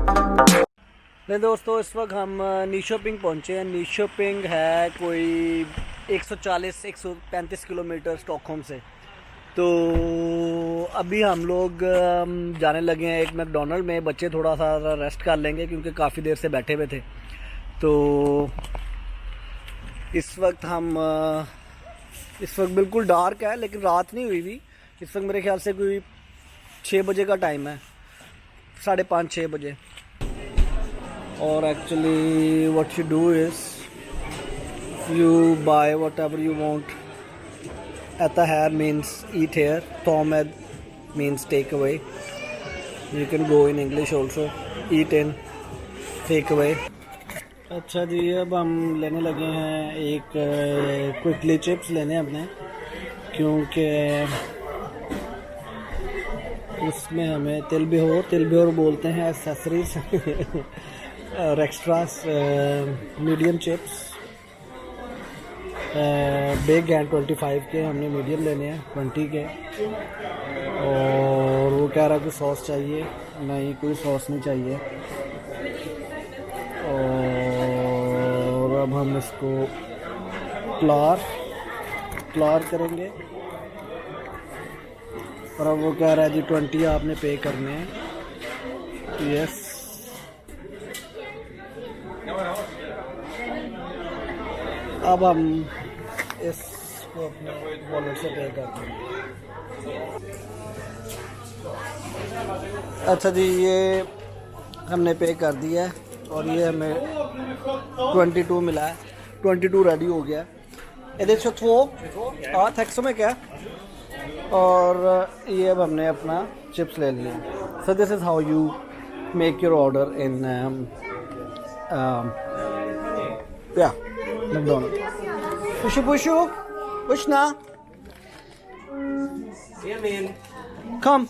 नहीं दोस्तों, इस वक्त हम नीशोपिंग पहुँचे हैं। नीशोपिंग है कोई 140-135 किलोमीटर स्टॉकहोम से। तो अभी हम लोग जाने लगे हैं एक मैकडोनल्ड में। बच्चे थोड़ा सा रेस्ट कर लेंगे क्योंकि काफ़ी देर से बैठे हुए थे। तो इस वक्त बिल्कुल डार्क है, लेकिन रात नहीं हुई हुई। इस वक्त मेरे ख्याल से कोई 6 बजे का टाइम है, 5:30-6 बजे। और actually what you do is you buy whatever you want. Etta here means eat here. Tomed means take away. You can go in English also. Eat in, take away. अच्छा जी, अब हम लेने लगे हैं एक क्विकली चिप्स लेने अपने, क्योंकि उसमें हमें तिल बिहोर बोलते हैं एसेसरीज और extras medium chips big and 25 के हमने मीडियम लेने हैं 20 के। और वो कह रहा कि सॉस चाहिए, नहीं कोई सॉस नहीं चाहिए। और अब हम इसको फ्लार करेंगे। और अब वो कह रहा है जी 20 आपने पे करने हैं। यस, अब हम इसको अपने वॉलेट से पे करते हैं। अच्छा जी, ये हमने पे कर दिया है और ये हमें 22 मिला है। 22 रेडी हो गया। ये 22 थैक्स में क्या। और ये अब हमने अपना चिप्स ले लिया। So this is how you make your order in McDonald's. Push now. Come.